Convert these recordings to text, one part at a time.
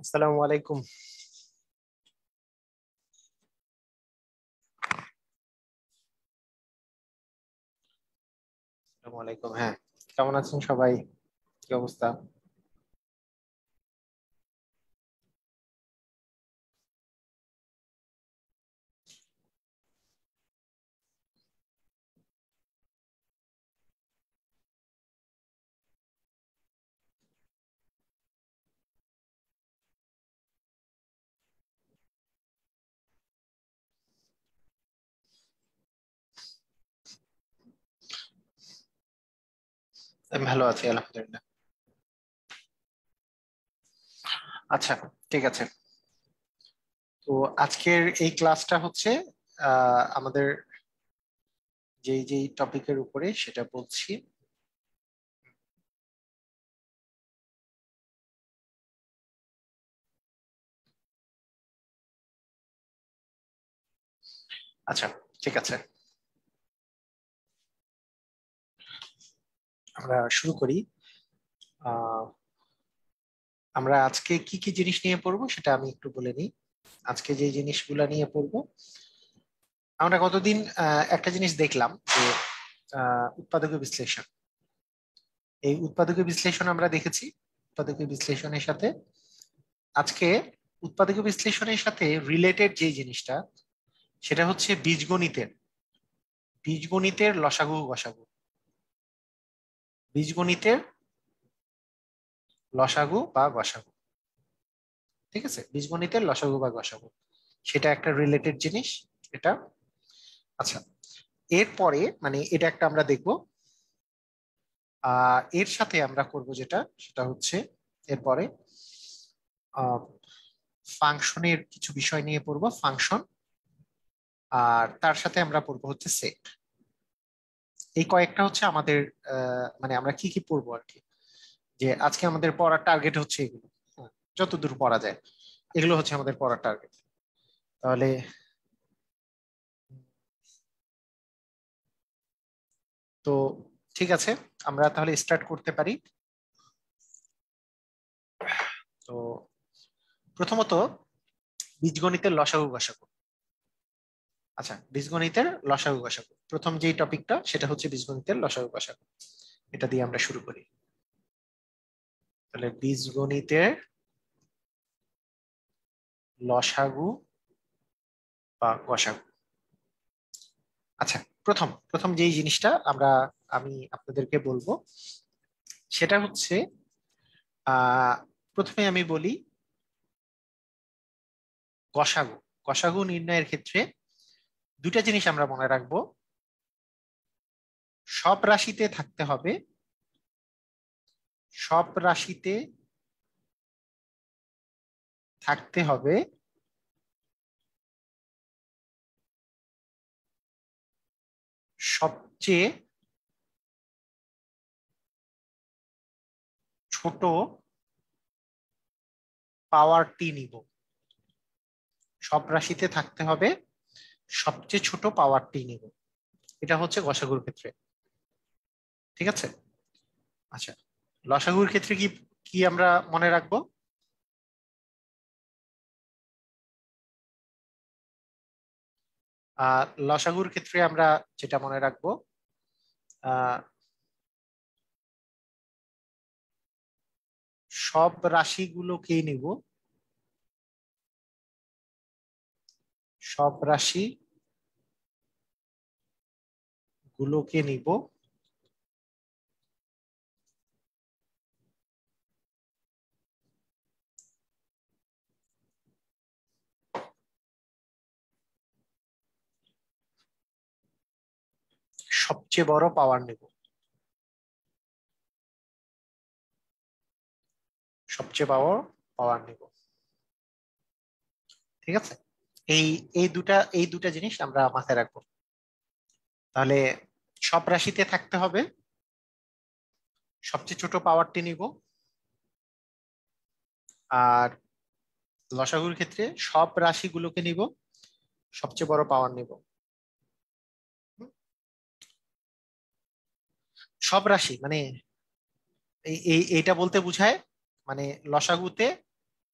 আসসালামু আলাইকুম। আসসালামু আলাইকুম। হ্যাঁ, কেমন আছেন সবাই? কি অবস্থা? আমি ভালো আছি, আলহামদুলিল্লাহ। আচ্ছা, ঠিক আছে। তো আজকের এই ক্লাসটা হচ্ছে আমাদের যেই যেই টপিকের উপরে সেটা বলছি। আচ্ছা, ঠিক আছে, আমরা শুরু করি। আহ আমরা আজকে কি কি জিনিস নিয়ে পড়বো সেটা আমি একটু বলে নিই। আজকে যে জিনিসগুলা নিয়ে পড়বো, আমরা কতদিন একটা জিনিস দেখলাম যে উৎপাদক বিশ্লেষণ। এই উৎপাদক বিশ্লেষণ আমরা দেখেছি। উৎপাদক বিশ্লেষণের সাথে আজকে উৎপাদক বিশ্লেষণের সাথে রিলেটেড যে জিনিসটা সেটা হচ্ছে বীজগণিতের লসাগু গসাগু। বীজগণিতের লসাগু বা গসাগু। ঠিক আছে, বীজগণিতের লসাগু বা গসাগু সেটা একটা রিলেটেড জিনিস। এটা আচ্ছা, এরপরে মানে এটা একটা আমরা দেখব। এর সাথে আমরা করব যেটা সেটা হচ্ছে এরপরে ফাংশনের কিছু বিষয় নিয়ে পড়বো, ফাংশন। আর তার সাথে আমরা পড়বো হচ্ছে সেট। এই কয়েকটা হচ্ছে আমাদের মানে আমরা কি কি পড়বো আর কি। যে আজকে আমাদের পড়ার টার্গেট হচ্ছে এগুলো। হ্যাঁ, যতদূর পড়া যায় এগুলো হচ্ছে আমাদের পড়ার টার্গেট। তাহলে তো ঠিক আছে, আমরা তাহলে স্টার্ট করতে পারি। তো প্রথমত বীজগণিতের লসাগু গসাগু। আচ্ছা, বীজগণিতের লসাগু গসাগু প্রথম যেই টপিকটা সেটা হচ্ছে বীজগণিতের লসাগু গসাগু। এটা দিয়ে আমরা শুরু করি। তাহলে বীজগণিতের লসাগু বা গসাগু। আচ্ছা, প্রথম প্রথম যেই জিনিসটা আমি আপনাদেরকে বলবো সেটা হচ্ছে আহ প্রথমে আমি বলি গসাগু। গসাগু নির্ণয়ের ক্ষেত্রে দুইটা জিনিস আমরা মনে রাখবো। সব রাশিতে থাকতে হবে, সব রাশিতে থাকতে হবে সবচেয়ে ছোট পাওয়ারটি নিব। সব রাশিতে থাকতে হবে সবচেয়ে ছোট পাওয়ারটি নিব। এটা হচ্ছে গসাগুর ক্ষেত্রে। ঠিক আছে। আচ্ছা, লসাগুর ক্ষেত্রে কি কি আমরা মনে রাখবো? লসাগুর ক্ষেত্রে আমরা যেটা মনে রাখবো, আহ সব রাশিগুলোকেই নিব, সব রাশি গুলোকে নিব সবচেয়ে বড় পাওয়ার নিব। সবচেয়ে বড় পাওয়ার নিব। ঠিক আছে। এই এই দুটা জিনিস আমরা মাথায় রাখবো। তাহলে সব রাশিতে থাকতে হবে সবচেয়ে ছোট পাওয়ারটি নিব, আর লসাগুর ক্ষেত্রে সব রাশিগুলোকে নিব, সবচেয়ে বড় পাওয়ার নিব। হুম? সব রাশি মানে এইটা বলতে বোঝায় মানে লসাগুতে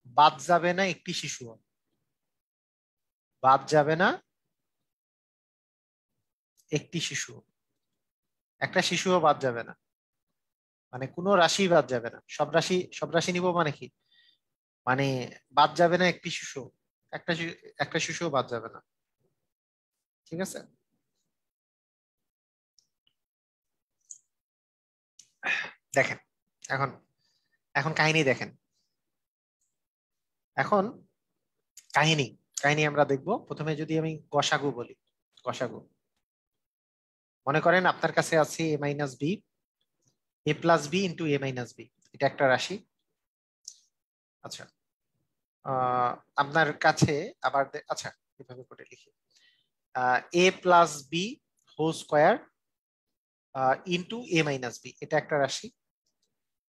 বাদ যাবে না একটি শিশু, বাদ যাবে না একটি শিশু, একটা শিশুও বাদ যাবে না, মানে কোনো রাশি বাদ যাবে না, সব রাশি নিব মানে কি, মানে বাদ যাবে না একটি শিশু, একটা শিশুও বাদ যাবে না। ঠিক আছে, দেখেন এখন, এখন কাহিনী দেখেন। এখন কাহিনী কাহিনী আমরা দেখব। প্রথমে যদি আমি গসাগু বলি, গসাগু মনে করেন আপনার কাছে আছে এ মাইনাস বি, এ প্লাস বি ইন্টু এ মাইনাস বি, এটা একটা রাশি। আচ্ছা, আহ আপনার কাছে আবার আচ্ছা এভাবে করে লিখি, A plus B whole square into A minus B, এটা একটা রাশি।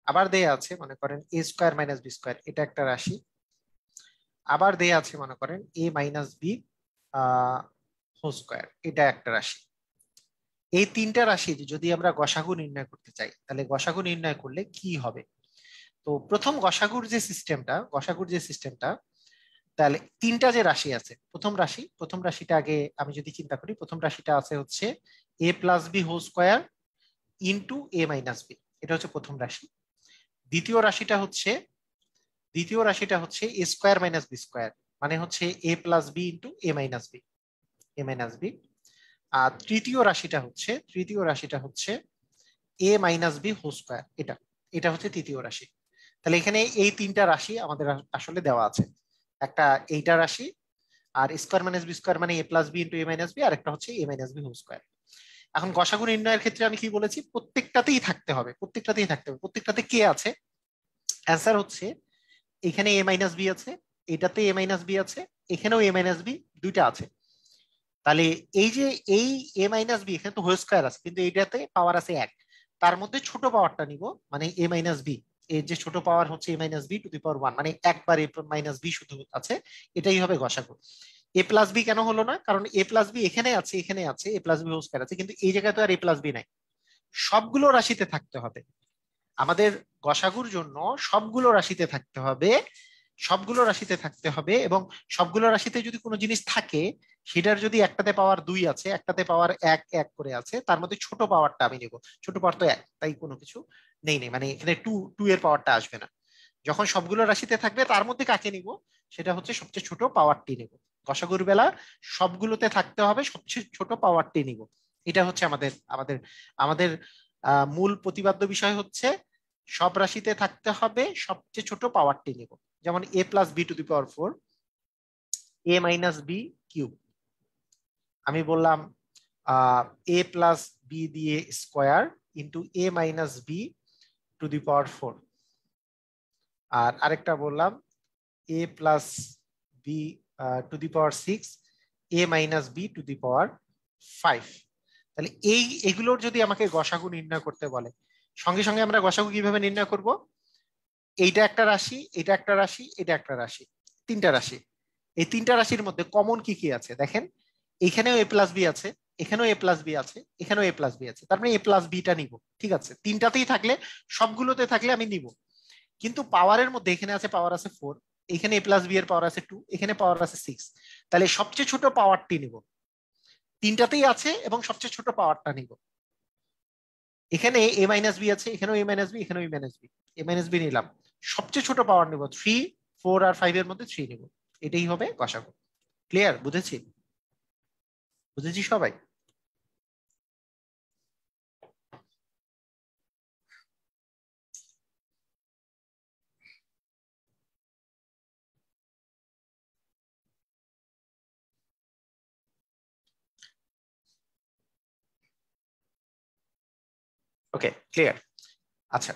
আবার দেয়া আছে মনে করেন A square minus B square, এটা একটা রাশি। আবার দেয়া আছে মনে করেন A minus B whole square, এটা একটা রাশি। এই তিনটা রাশির যদি আমরা গসাগু নির্ণয় করতে চাই, তাহলে গসাগু নির্ণয় করলে কি হবে? তো প্রথম গসাগুর যে সিস্টেমটা, তাহলে তিনটা যে রাশি আছে, প্রথম রাশিটা আগে আমি যদি চিন্তা করি, প্রথম রাশিটা আছে হচ্ছে A plus B whole square into A minus B, এটা হচ্ছে প্রথম রাশি। দ্বিতীয় রাশিটা হচ্ছে A square minus B square, মানে হচ্ছে A plus B into A minus B. আর তৃতীয় রাশিটা হচ্ছে A minus B whole square, এটা এটা হচ্ছে তৃতীয় রাশি। তাহলে এখানে এই তিনটা রাশি আমাদের আসলে দেওয়া আছে, একটা এইটা রাশি, আর স্কোয়ার মাইনাস বি স্কোয়ার মানে a plus B into A minus B, আর একটা হচ্ছে A minus B whole square. এখন গসাগু নির্ণয়ের ক্ষেত্রে আমি কি বলেছি, প্রত্যেকটাতে কে আছে? অ্যান্সার হচ্ছে এখানে এ মাইনাস বি আছে, এটাতে এ মাইনাস বি আছে, এখানেও এ মাইনাস বি, দুইটা আছে। তাহলে এই যে এই এ মাইনাস বি, এখানে তো হোল স্কোয়ার আছে কিন্তু এইটাতে পাওয়ার আছে এক, তার মধ্যে ছোট পাওয়ারটা নিব, মানে এ মাইনাস বি, এর যে ছোট পাওয়ার হচ্ছে A minus B to the power one, মানে একবার এ মাইনাস বি শুধু আছে, এটাই হবে গসাগু। এ প্লাস বি কেন হলো না? কারণ এ প্লাস বি এখানে আছে এ প্লাস বি হোল স্কয়ার আছে, কিন্তু এই জায়গায় তো আর এ প্লাস বি নাই। সবগুলো রাশিতে থাকতে হবে আমাদের, গসাগুর জন্য সবগুলো রাশিতে থাকতে হবে, এবং সবগুলো রাশিতে যদি কোনো জিনিস থাকে, সেটার যদি একটাতে পাওয়ার দুই আছে, একটাতে পাওয়ার এক এক করে আছে, তার মধ্যে ছোট পাওয়ারটা আমি নিব। ছোট পাওয়ার তো এক, তাই কোনো কিছু নেই, মানে এখানে টু টু এর পাওয়ারটা আসবে না। যখন সবগুলো রাশিতে থাকবে তার মধ্যে কাকে নিব, সেটা হচ্ছে সবচেয়ে ছোট পাওয়ারটি নিব। গসাগুর বেলা সবগুলোতে থাকতে হবে, সবচেয়ে ছোট পাওয়ারটি নিব। এটা হচ্ছে আমাদের আমাদের আমাদের মূল প্রতিপাদ্য বিষয় হচ্ছে সব রাশিতে থাকতে হবে, সবচেয়ে ছোট পাওয়ারটি নিব। যেমন A plus B to the power four, A minus B cube, আমি বললাম এ প্লাস বি দিয়ে square into A minus B to the power four. আর আরেকটা বললাম A plus B to the power six, A minus B to the power five. তাহলে এগুলোর যদি আমাকে গসাগু নির্ণয় করতে বলে, সঙ্গে সঙ্গে আমরা গসাগু কিভাবে নির্ণয় করব? এইটা একটা রাশি, এটা একটা রাশি, এটা একটা রাশি, তিনটা রাশি। এই তিনটা রাশির মধ্যে কমন কি কি আছে দেখেন, এখানেও এ প্লাস বি আছে, এখানেও এ প্লাস বি আছে, এখানেও এ প্লাস বি আছে, তার মানে এ প্লাস বিটা নিব। ঠিক আছে, তিনটাতেই থাকলে, সবগুলোতে থাকলে আমি নিব। কিন্তু পাওয়ারের মধ্যে এখানে আছে পাওয়ার আছে ফোর, এখানে এ প্লাস বি এর পাওয়ার আছে টু, এখানে পাওয়ার আছে সিক্স, তাহলে সবচেয়ে ছোট পাওয়ারটি নিব। তিনটাতেই আছে এবং সবচেয়ে ছোট পাওয়ারটা নিব। এখানে এ মাইনাস বি আছে, এখানেও এ মাইনাস বি, এখানেও এ মাইনাস বি, এ মাইনাস বি নিলাম, সবচেয়ে ছোট পাওয়ার নিব থ্রি, ফোর আর ফাইভ এর মধ্যে থ্রি নিব। এটাই হবে গসাগু। ক্লিয়ার? বুঝেছি সবাই? ওকে, ক্লিয়ার। আচ্ছা,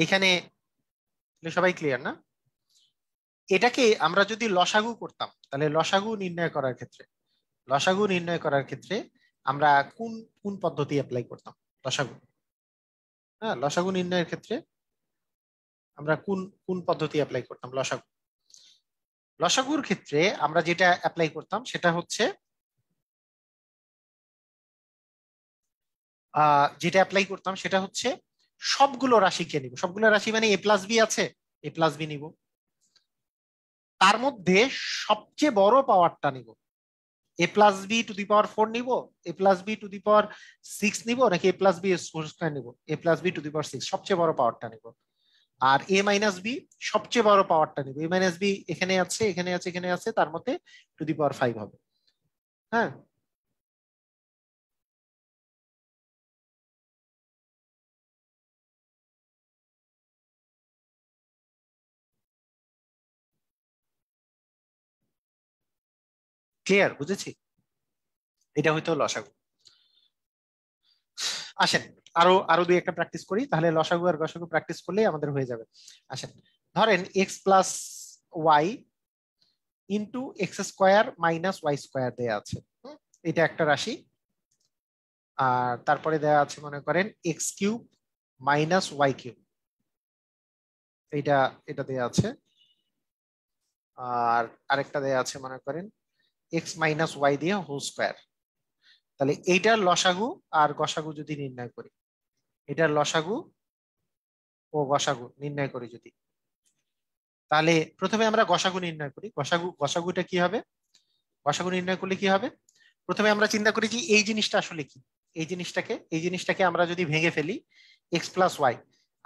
এখানে সবাই ক্লিয়ার না? এটাকে আমরা যদি লসাগু করতাম, তাহলে লসাগু নির্ণয় করার ক্ষেত্রে আমরা কোন কোন পদ্ধতি অ্যাপ্লাই করতাম? লসাগু, হ্যাঁ, লসাগু নির্ণয়ের ক্ষেত্রে আমরা কোন কোন পদ্ধতি অ্যাপ্লাই করতাম? লসাগুর ক্ষেত্রে আমরা যেটা অ্যাপ্লাই করতাম সেটা হচ্ছে সবগুলো রাশিকে নিব। সবগুলো রাশি মানে এ প্লাস বি আছে, এ প্লাস বি নিব। তার মধ্যে সবচেয়ে বড় পাওয়ারটা নিব, এ প্লাস বি টু দি পাওয়ার 4 নিব, এ plus B to the power 6 নিব, নাকি এ প্লাস বি হোল স্কয়ার নিব? এ plus B to the power 6 সবচেয়ে বড় পাওয়ারটা নিব। আর এ মাইনাস বি সবচেয়ে বড় পাওয়ারটা নিব। এ মাইনাস বি এখানে আছে, এখানে আছে, এখানে আছে, তার মধ্যে টু দি পাওয়ার 5 হবে। হ্যাঁ, ক্লিয়ার? বুঝেছি? এটা হয়তো লসাগু। আসেন আরো আরো দুই একটা প্র্যাকটিস করি, তাহলে লসাগু আর গসাগু প্র্যাকটিস করলেই আমাদের হয়ে যাবে। আসেন, ধরেন x plus Y into x square minus Y square দেয়া আছে। এটা একটা রাশি। আর তারপরে দেয়া আছে মনে করেন x cube minus Y cube, এটা এটা দেয়া আছে। আর আরেকটা দেয়া আছে মনে করেন এক্স মাইনাস ওয়াই দিয়ে হোল স্কোয়ার। তাহলে এইটার লসাগু আর গসাগু যদি নির্ণয় করি, এটার লসাগু ও গসাগু নির্ণয় করি যদি, তাহলে প্রথমে আমরা গসাগু নির্ণয় করি। গসাগুটা কি হবে? গসাগু নির্ণয় করলে কি হবে? প্রথমে আমরা চিন্তা করি যে এই জিনিসটা আসলে কি। এই জিনিসটাকে আমরা যদি ভেঙে ফেলি, এক্স প্লাস ওয়াই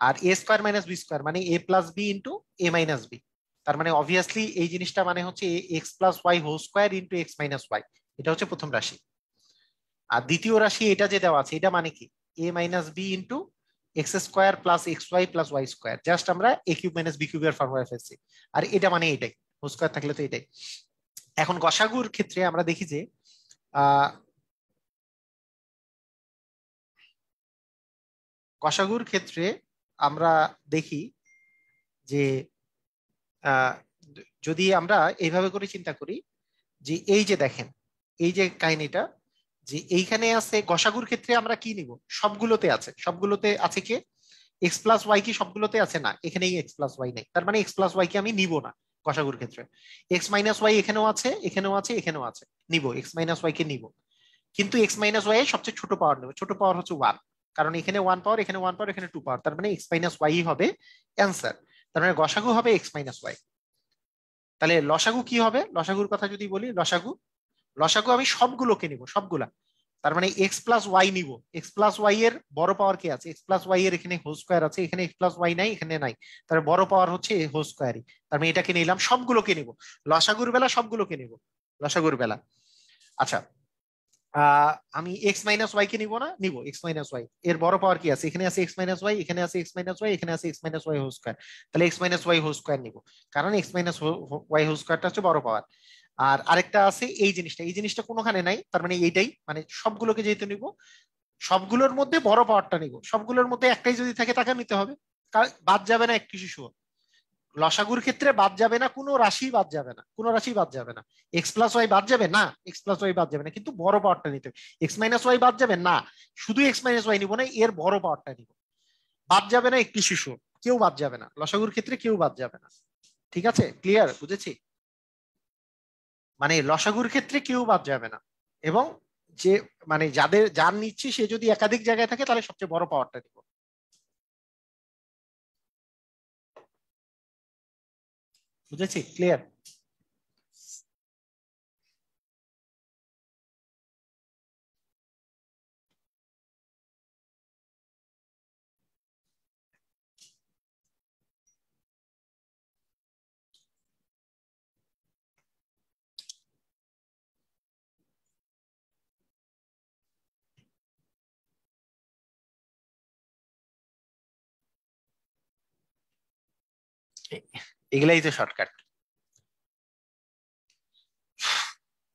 আর a square minus B square মানে a plus B into A minus b. তার মানে অবভিয়াসলি এই জিনিসটা মানে হচ্ছে x plus y whole square into x minus y. এটা হচ্ছে প্রথম রাশি। আর দ্বিতীয় রাশি এটা যে দেওয়া আছে, এটা মানে কি? A minus B into x square plus x Y plus Y square. Just আমরা এ কিউব মাইনাস বি কিউবের ফর্মুলা ফেলছি। আর এটা মানে এটাই, হোল স্কোয়ার থাকলে তো এটাই। এখন গসাগুর ক্ষেত্রে আমরা দেখি যে আহ গসাগুর ক্ষেত্রে আমরা দেখি যে আহ, যদি আমরা এইভাবে করে চিন্তা করি যে এই যে দেখেন, এই যে কাহিনীটা, যে এইখানে আছে গসাগুর ক্ষেত্রে আমরা কি নিব? সবগুলোতে আছে। সবগুলোতে আছে কে? এক্স প্লাস ওয়াই কি সবগুলোতে আছে? না, এখানেই এক্স প্লাস ওয়াই নেই, তার মানে এক্স প্লাস ওয়াই কে আমি নিব না গসাগুর ক্ষেত্রে। এক্স মাইনাস ওয়াই এখানেও আছে, এখানেও আছে, এখানেও আছে, নিব এক্স মাইনাস ওয়াই কে নিব। কিন্তু এক্স মাইনাস ওয়াই এর সবচেয়ে ছোট পাওয়ার নেব। ছোট পাওয়ার হচ্ছে ওয়ান, কারণ এখানে ওয়ান পাওয়ার, এখানে ওয়ান পাওয়ার, এখানে টু পাওয়ার, তার মানে এক্স মাইনাস ওয়াই হবে অ্যান্সার। তার মানে গসাগু হবে এক্স মাইনাস ওয়াই। তাহলে লসাগু কি হবে? লসাগুর কথা যদি বলি, লসাগু লসাগু আমি সবগুলোকে নিব, সবগুলা। তার মানে এক্স প্লাস ওয়াই নিব। এক্স প্লাস ওয়াই এর বড় পাওয়ার কি আছে? এক্স প্লাস ওয়াই এর এখানে হোল স্কোয়ার আছে, এখানে এক্স প্লাস ওয়াই নাই, এখানে নাই। তার বড় পাওয়ার হচ্ছে হোল স্কোয়ারই। তার মানে এটাকে নিলাম, সবগুলোকে নিব। লসাগুর বেলা সবগুলোকে নিব, লসাগুর বেলা। আচ্ছা, আমি এক্স মাইনাস ওয়াই কে নিব না? নিব এক্স মাইনাস ওয়াই। এর বড় পাওয়ার কি আছে? এখানে আছে এক্স মাইনাস ওয়াই, এখানে আছে এক্স মাইনাস ওয়াই, এখানে আছে x minus Y whole square. তাহলে X minus Y whole square নিব, কারণ এক্স মাইনাস ওয়াই হোল স্কোয়ারটা হচ্ছে বড় পাওয়ার। আর আরেকটা আছে এই জিনিসটা কোনোখানে নাই, তার মানে এইটাই, মানে সবগুলোকে যেহেতু নিব, সবগুলোর মধ্যে বড় পাওয়ারটা নিব। সবগুলোর মধ্যে একটাই যদি থাকে তাকে নিতে হবে, বাদ যাবে না একটি শিশু। লসাগুর ক্ষেত্রে বাদ যাবে না, কোনো রাশি বাদ যাবে না, কোনো রাশি বাদ যাবে না। এক্স প্লাস ওয়াই বাদ যাবে না, এক্স প্লাস ওয়াই বাদ যাবে না, কিন্তু বড় পাওয়ারটা নিতে হবে। এক্স মাইনাস ওয়াই বাদ যাবে না, শুধু এক্স মাইনাস ওয়াই নিব না, এর বড় পাওয়ারটা নিব। বাদ যাবে না একটি শিশু, কেউ বাদ যাবে না লসাগুর ক্ষেত্রে, কেউ বাদ যাবে না। ঠিক আছে, ক্লিয়ার? বুঝেছি? মানে লসাগুর ক্ষেত্রে কেউ বাদ যাবে না। এবং যে মানে যার নিচ্ছি সে যদি একাধিক জায়গায় থাকে তাহলে সবচেয়ে বড় পাওয়ারটা নিব। বুঝেছি? ক্লিয়ার? এগুলাই তো শর্টকাট।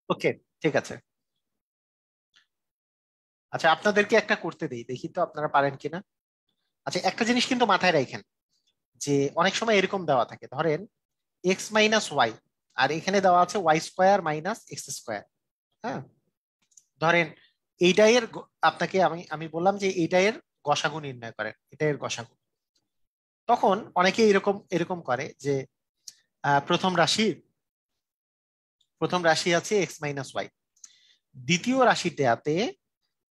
ওকে, ঠিক আছে। আচ্ছা, আপনাদেরকে একটা করতে দেই, দেখি তো আপনারা পারেন কিনা। আচ্ছা, একটা জিনিস কিন্তু মাথায় রাখেন, যে অনেক সময় এরকম দেওয়া থাকে, ধরেন এক্স মাইনাস ওয়াই, আর এখানে দেওয়া আছে y square minus x square. হ্যাঁ, ধরেন আপনাকে আমি আমি বললাম যে এইটা এর গসাগু নির্ণয় করেন, এটা এর গসাগু। তখন অনেকে এরকম এরকম করে যে প্রথম রাশি আছে এক্স মাইনাস ওয়াই, দ্বিতীয় রাশিটাতে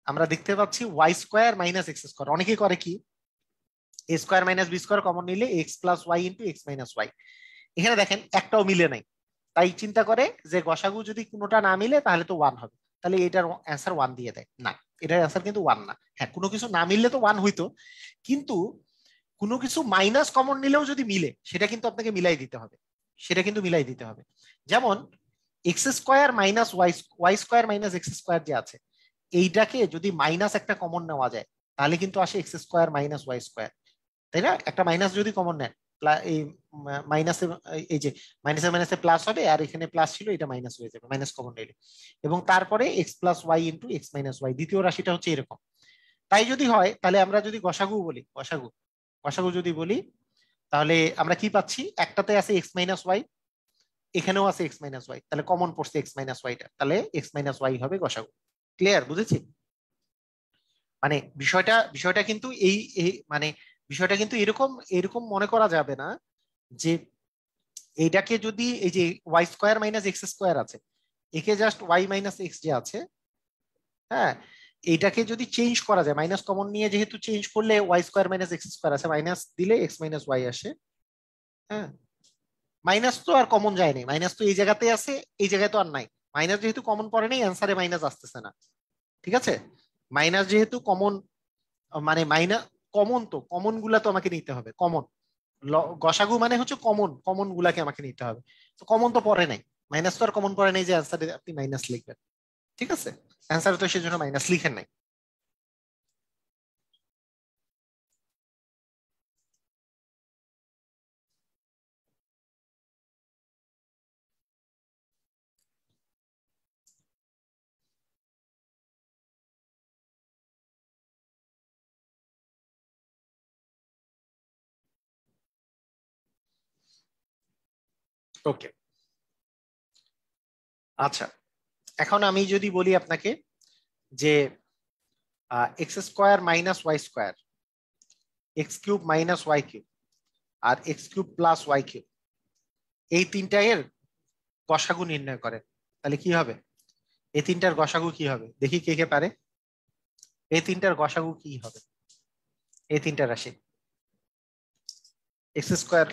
আমরা দেখতে পাচ্ছি Y square minus x square. অনেকে করে কি, A square minus B square common নিলে X plus Y into x minus Y. এখানে দেখেন একটাও মিলে নাই, তাই চিন্তা করে যে গসাগু যদি কোনোটা না মিলে তাহলে তো 1 হবে, তাহলে এটার অ্যান্সার 1 দিয়ে দেয়। না, এটার অ্যান্সার কিন্তু 1 না। হ্যাঁ, কোনো কিছু না মিললে তো 1 হইতো, কিন্তু কোনো কিছু মাইনাস কমন নিলেও যদি মিলে সেটা কিন্তু আপনাকে মিলাই দিতে হবে, সেটা কিন্তু মিলাই দিতে হবে। যেমন x square minus Y square minus x square যে আছে, এইটাকে যদি মাইনাস একটা কমন নেওয়া যায় তাহলে কিন্তু আসে x square minus Y square, তাই না? একটা মাইনাস যদি কমন নেন, এই মাইনাসে, এই যে মাইনাসে মাইনাসে প্লাস হবে, আর এখানে প্লাস ছিল এটা মাইনাস হয়ে যাবে মাইনাস কমন নিলে, এবং তারপরে x plus Y into x minus y, দ্বিতীয় রাশিটা হচ্ছে এরকম। তাই যদি হয় তাহলে আমরা যদি গসাগু বলি, গসাগু গসাগু যদি বলি, তাহলে আমরা কি পাচ্ছি? একটাতে আছে এক্স মাইনাস ওয়াই, এখানেও আছে এক্স মাইনাস ওয়াই, তাহলে কমন পড়ছে এক্স মাইনাস ওয়াইটা, তাহলে এক্স মাইনাস ওয়াই হবে গসাগু। ক্লিয়ার? বুঝেছি? মানে বিষয়টা বিষয়টা কিন্তু মানে বিষয়টা কিন্তু এরকম এরকম মনে করা যাবে না যে এইটাকে যদি এই যে y square minus x square আছে, একে জাস্ট ওয়াই মাইনাস এক্স যে আছে, হ্যাঁ, এইটাকে যদি চেঞ্জ করা যায়, মাইনাস কমন নিয়ে যেহেতু চেঞ্জ করলে y square minus x square আছে, মাইনাস দিলে এক্স মাইনাস ওয়াই আসে। হ্যাঁ, মাইনাস তো আর কমন যায়নি, মাইনাস তো এই জায়গাতে আছে, এই জায়গায় তো আর নাই। মাইনাস যেহেতু কমন পড়ে নেই, অ্যান্সারে মাইনাস আসতেছে না। ঠিক আছে, মাইনাস যেহেতু কমন, মানে মাইনাস কমন, তো কমন গুলা তো আমাকে নিতে হবে, কমন। গসাগু মানে হচ্ছে কমন, কমন গুলাকে আমাকে নিতে হবে, তো কমন তো পড়ে নাই, মাইনাস তো আর কমন পড়ে নাই যে অ্যান্সারে আপনি মাইনাস লিখবেন। ঠিক আছে, অ্যান্সারে তো সেজন্য মাইনাস লিখেন নাই। ওকে, আচ্ছা, এখন আমি যদি বলি আপনাকে যে X square minus Y square, X cube minus Y cube, আর X cube plus Y cube, এই তিনটা এর গসাগু নির্ণয় করেন, তাহলে কি হবে? এই তিনটার গসাগু কি হবে দেখি, কে কে পারে? এই তিনটার গসাগু কি হবে? এই তিনটা রাশি, এক্স স্কোয়ার,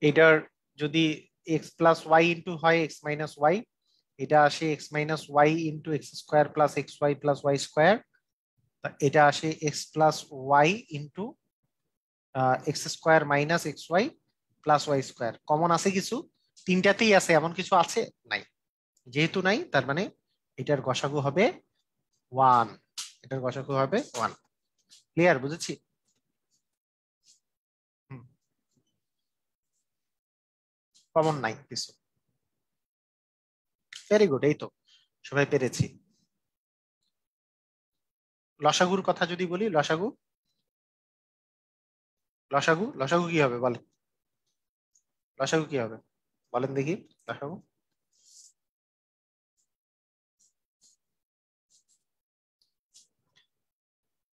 এটার যদি এক্স প্লাস ওয়াই ইন্টু হয় এক্স মাইনাস ওয়াই, এটা আসে x minus Y into x square plus x Y plus Y square, এটা আসে x plus Y into x square minus x Y plus Y square. Common আছে কিছু? তিনটাতেই আছে, এমন কিছু আছে? নাই। যেহেতু নাই, তার মানে এটার গসাগু হবে 1, এটার গসাগু হবে 1। ক্লিয়ার? বুঝেছি? কমন নাই কিছু। ভেরি গুড, এই তো সবাই পেরেছি। লসাগুর কথা যদি বলি, লসাগু, লসাগু লসাগু কি হবে বলেন? লসাগু কি হবে বলেন দেখি, লসাগু।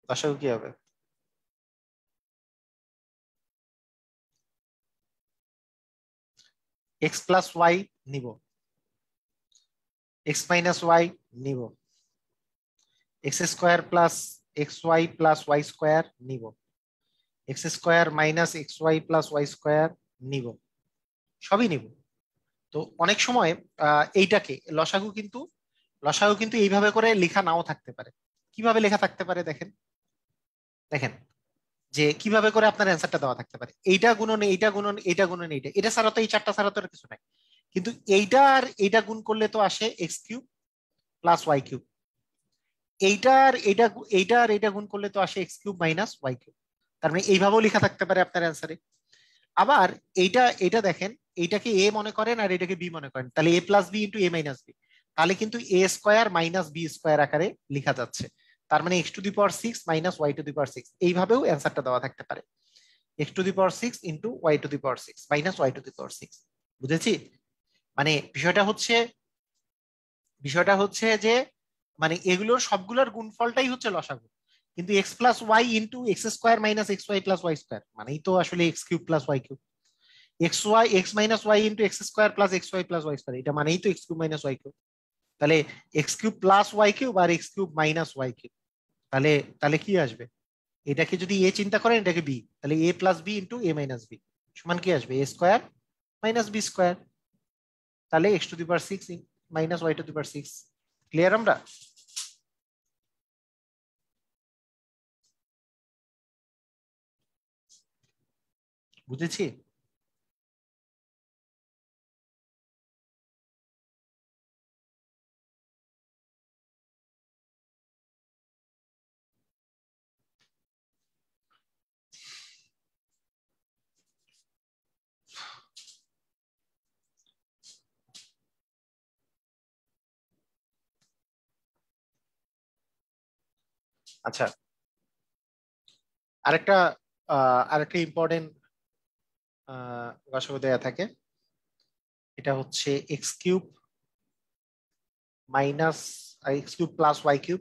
লসাগু কি হবে? এক্স প্লাস ওয়াই নিব, এক্স মাইনাস ওয়াই নিব, X square plus x Y plus Y square নিব, X square minus x Y plus Y square নিব, সবই নিব। তো অনেক সময় এইটাকে লসাগু কিন্তু, লসাগু কিন্তু এইভাবে করে লেখা নাও থাকতে পারে। কিভাবে লেখা থাকতে পারে দেখেন, দেখেন যে কিভাবে করে আপনার অ্যান্সারটা দেওয়া থাকতে পারে, এইটা গুণন এইটা গুণন এইটা গুণন এইটা, এটা ছাড়া তো, এই চারটা ছাড়া তো আর কিছু নাই। কিন্তু এইটা আর এইটা গুণ করলে তো আসে x cube plus Y cube, এইটার এইটা এইটার এইটা গুণ করলে তো আসে x cube minus Y cube. তার মানে এইভাবেও লেখা থাকতে পারে আপনার অ্যান্সারে। আবার এইটা এটা দেখেন, এইটাকে এ মনে করেন আর এটাকে বি মনে করেন, তাহলে এ প্লাস বি ইন্টু এ মাইনাস বি, তাহলে কিন্তু A square minus B square আকারে লেখা যাচ্ছে। তার মানে x to the power 6 minus Y to the power 6, এইভাবেও অ্যান্সারটা দেওয়া থাকতে পারে, X to the power 6 into Y to the power 6 minus Y to the power 6। বুঝেছি? মানে বিষয়টা হচ্ছে বিষয়টা হচ্ছে যে মানে এগুলোর সবগুলোর গুণফলটাই হচ্ছে লসাগু, কিন্তু X plus Y into x square minus x Y plus Y square মানেই তো আসলে X cube plus Y cube. X minus Y into x square plus x Y plus Y square, এটা মানেই তো x cube minus Y cube. তাহলে X cube plus Y cube আর X cube minus Y cube, তাহলে তাহলে কি আসবে? এটাকে যদি এ চিন্তা করেন, এটাকে বি, তাহলে এ প্লাস বি ইন্টু এ মাইনাস বি সমান কি আসবে? A square minus B square. তাহলে x to the power six minus Y to the power six. Clear আমরা? বুঝেছি? আচ্ছা, আরেকটা আরেকটা ইম্পর্টেন্ট গসাগু দেয়া থাকে, এটা হচ্ছে x cube minus X cube plus Y cube,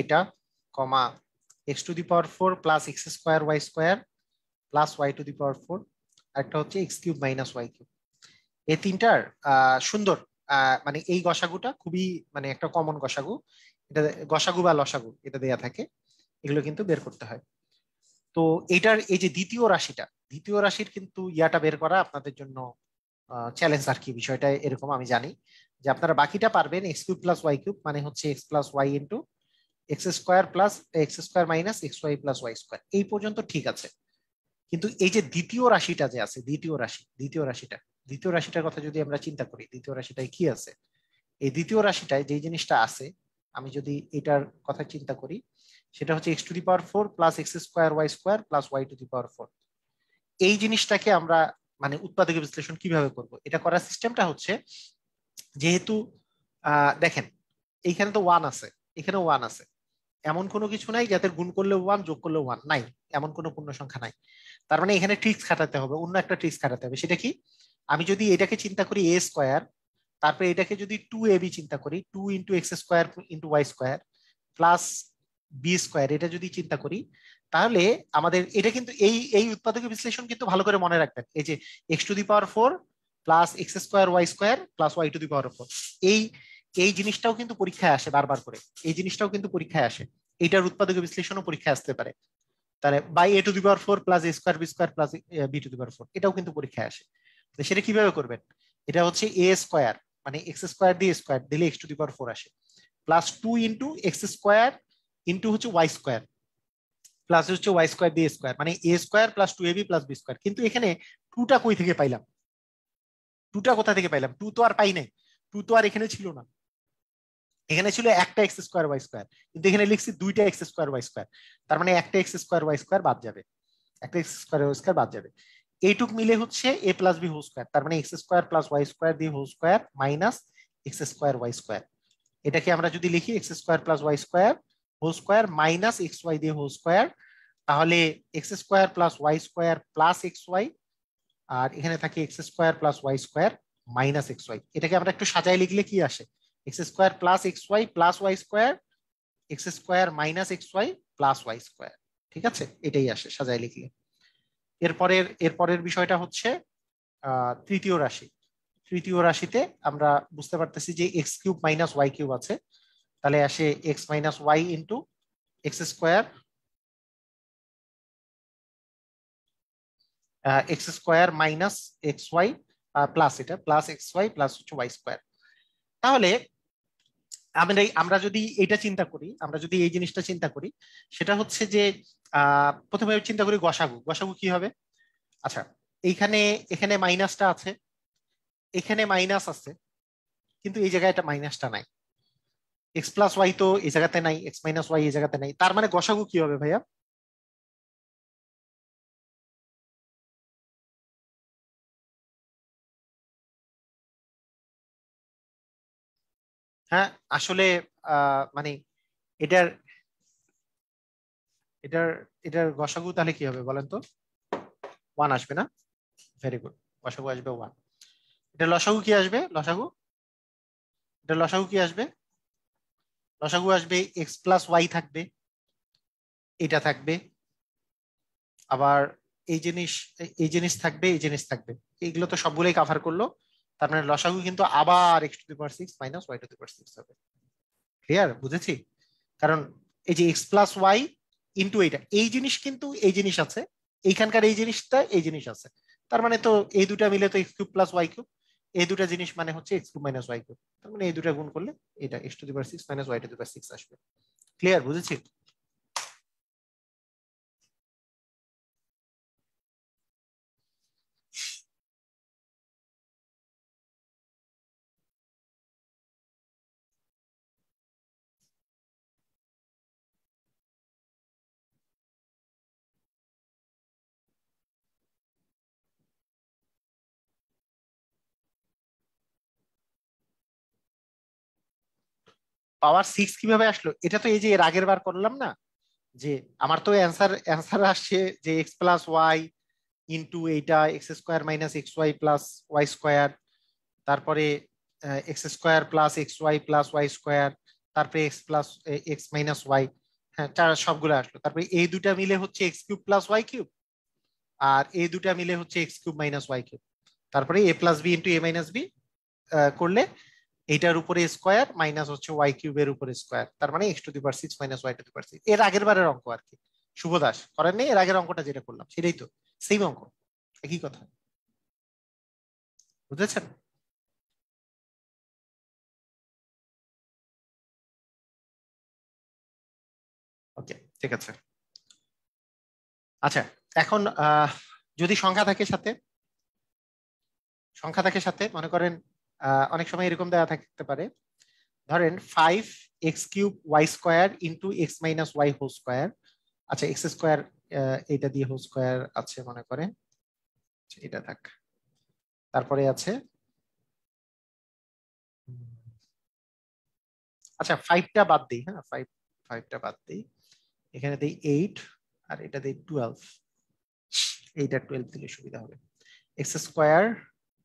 এটা কমা X to the power four plus x square Y square plus Y to the power four, একটা হচ্ছে x cube minus Y cube. এই তিনটার সুন্দর মানে এই গসাগুটা খুবই মানে একটা কমন গসাগু, এটা গসাগু বা লসাগু এটা দেয়া থাকে, এগুলো কিন্তু বের করতে হয়। তো এটার এই যে দ্বিতীয় রাশিটা, দ্বিতীয় রাশির কিন্তু ইয়াটা বের করা আপনাদের জন্য চ্যালেঞ্জ আর কি। বিষয়টা এরকম, আমি জানি যে আপনারা বাকিটা পারবেন। X cube plus Y cube মানে হচ্ছে x plus Y into x square plus x square minus x Y plus Y square, এই পর্যন্ত ঠিক আছে। কিন্তু এই যে দ্বিতীয় রাশিটা যে আছে, দ্বিতীয় রাশিটার কথা যদি আমরা চিন্তা করি, দ্বিতীয় রাশিটায় কি আছে? এই দ্বিতীয় রাশিটায় যে জিনিসটা আছে, আমি যদি এটার কথা চিন্তা করি, সেটা হচ্ছে x to the power four plus x square Y square plus Y to the power four. এই জিনিসটাকে আমরা মানে উৎপাদক বিশ্লেষণ কিভাবে করব? এটা করার সিস্টেমটা হচ্ছে, যেহেতু দেখেন এইখানে তো ওয়ান আছে, এখানে ওয়ান আছে, এমন কোনো কিছু নাই যাদের গুণ করলে ওয়ান যোগ করলে ওয়ান নাই, এমন কোনো পূর্ণ সংখ্যা নাই। তার মানে এখানে ট্রিক্স খাটাতে হবে, অন্য একটা ট্রিক্স খাটাতে হবে। সেটা কি? আমি যদি এটাকে চিন্তা করি এ স্কোয়ার, তারপরে এটাকে যদি টু এ বি চিন্তা করি, two into x square into y square plus B square, এটা যদি চিন্তা করি, তাহলে আমাদের এটা কিন্তু এই এই উৎপাদক বিশ্লেষণ কিন্তু ভালো করে মনে রাখবেন। এই যে x to the power four plus x square Y square plus Y to the power four, এই এই জিনিসটাও কিন্তু পরীক্ষায় আসে বারবার করে, এই জিনিসটাও কিন্তু পরীক্ষায় আসে, এইটার উৎপাদক বিশ্লেষণও পরীক্ষায় আসতে পারে। তাহলে by a to the power four plus a square b square plus B to the power four, এটাও কিন্তু পরীক্ষায় আসে। তো সেটা কিভাবে করবেন? এটা হচ্ছে এ স্কোয়ার মানে এক্স স্কোয়ার দিয়ে স্কোয়ার দিলে X to the power four আসে, plus two into x square into হচ্ছে ওয়াই স্কোয়ার প্লাস হচ্ছে ওয়াই স্কোয়ার দিয়ে স্কোয়ার মানে A square plus two A B plus B square. কিন্তু এখানে টুটা কই থেকে পাইলাম? টুটা কোথা থেকে পাইলাম? টু তো আর পাই নাই, টু তো আর এখানে ছিল না, এখানে ছিল একটা এক্স স্কোয়ার ওয়াই স্কোয়ার, কিন্তু এখানে লিখছি দুইটা এক্স স্কোয়ার ওয়াই স্কোয়ার, তার মানে একটা এক্স স্কোয়ার ওয়াই স্কোয়ার বাদ যাবে, একটা এক্স স্কোয়ার ওয়াই স্কোয়ার বাদ যাবে। এইটুক মিলে হচ্ছে A plus B whole square, তার মানে X square plus Y square দিয়ে whole square minus x square Y square. এটাকে আমরা যদি লিখি X square plus Y square whole square minus x Y দিয়ে হোল স্কোয়ার, তাহলে X square plus Y square plus x Y, আর এখানে থাকে X square plus Y square minus x Y. এটাকে আমরা একটু সাজায় লিখলে কি আসে? X square plus x Y plus Y square x square minus x Y plus Y square. ঠিক আছে, এটাই আসে সাজায় লিখলে। এরপরের বিষয়টা হচ্ছে তৃতীয় রাশি। তৃতীয় রাশিতে আমরা বুঝতে পারতেছি যে x cube minus Y cube আছে, তাহলে আসে x minus Y into x square, x square minus x Y plus এটা প্লাস এক্স ওয়াই প্লাস হচ্ছে ওয়াই স্কোয়ার। তাহলে আমরা যদি এটা চিন্তা করি, আমরা যদি এই জিনিসটা চিন্তা করি, সেটা হচ্ছে যে প্রথমে চিন্তা করি গসাগু। গসাগু কি হবে? আচ্ছা, এইখানে এখানে মাইনাসটা আছে, এখানে মাইনাস আছে, কিন্তু এই জায়গায় এটা মাইনাসটা নাই। এক্স প্লাস ওয়াই তো এই জায়গাতে নাই, এক্স মাইনাস ওয়াই এই জায়গাতে নাই, তার মানে গসাগু কি হবে ভাইয়া? হ্যাঁ, আসলে মানে এটার এটার এটার গসাগু তাহলে কি হবে বলেন তো? ওয়ান আসবে না? ভেরি গুড, গসাগু আসবে ওয়ান। এটা লসাগু কি আসবে? লসাগু এটা লসাগু কি আসবে? লসাগু আসবে এক্স প্লাস ওয়াই থাকবে, এটা থাকবে, আবার এই জিনিস, এই জিনিস থাকবে, এই জিনিস থাকবে। এইগুলো তো সবগুলোই কাভার করলো। তার মানে লসাগু কিন্তু আবার x to the power six minus Y to the power six হবে। ক্লিয়ার? বুঝেছি? কারণ এই যে এক্স প্লাস ওয়াই ইন্টু এইটা, এই জিনিস কিন্তু এই জিনিস আছে, এইখানকার এই জিনিসটা এই জিনিস আছে। তার মানে তো এই দুটা মিলে তো x cube plus Y cube, এই দুটা জিনিস মানে হচ্ছে x cube minus Y cube. তার মানে এই দুটা গুণ করলে এটা x to the power six minus Y to the power six আসবে। ক্লিয়ার? বুঝেছি? পাওয়ার সিক্স কিভাবে আসলো? এটা তো এই যে এর আগের বার করলাম না, যে আমার তো অ্যান্সার অ্যান্সার আসছে যে এক্স প্লাস ওয়াই ইন্টু এইটা X square minus x Y plus Y square, তারপরে X square plus x Y plus Y square, তারপরে x plus X minus Y. হ্যাঁ, চার সবগুলো আসলো। তারপরে এই দুটা মিলে হচ্ছে x cube plus Y cube, আর এই দুটা মিলে হচ্ছে x cube minus Y cube. তারপরে A plus B into A minus B করলে এইটার উপরে স্কোয়ার মাইনাস হচ্ছে ওয়াই কিউবের উপরে স্কোয়ার, তার মানে x to the power six minus Y to the power six. এর আগের বারের অঙ্ক আর কি। শুভ দাস করেন নেই? এর আগের অঙ্কটা যেটা করলাম সেটাই তো, সেম অঙ্ক, একই কথা। বুঝেছেন? ওকে, ঠিক আছে। আচ্ছা, এখন যদি সংখ্যা থাকে সাথে, সংখ্যা থাকে সাথে, মনে করেন অনেক সময় এরকম দেওয়া থাকতে পারে, ধরেন five x cube y square into x minus Y whole square. আচ্ছা, এক্স স্কোয়ার এটা দিয়ে হোল স্কোয়ার আছে মনে করেন, আচ্ছা, এটা থাক। তারপরে আছে, আচ্ছা ফাইভটা বাদ দিই, হ্যাঁ ফাইভটা বাদ দিই, এখানে দিই এইট, আর এটা দিই টুয়েলভ। এইটা টুয়েলভ দিলে সুবিধা হবে। X square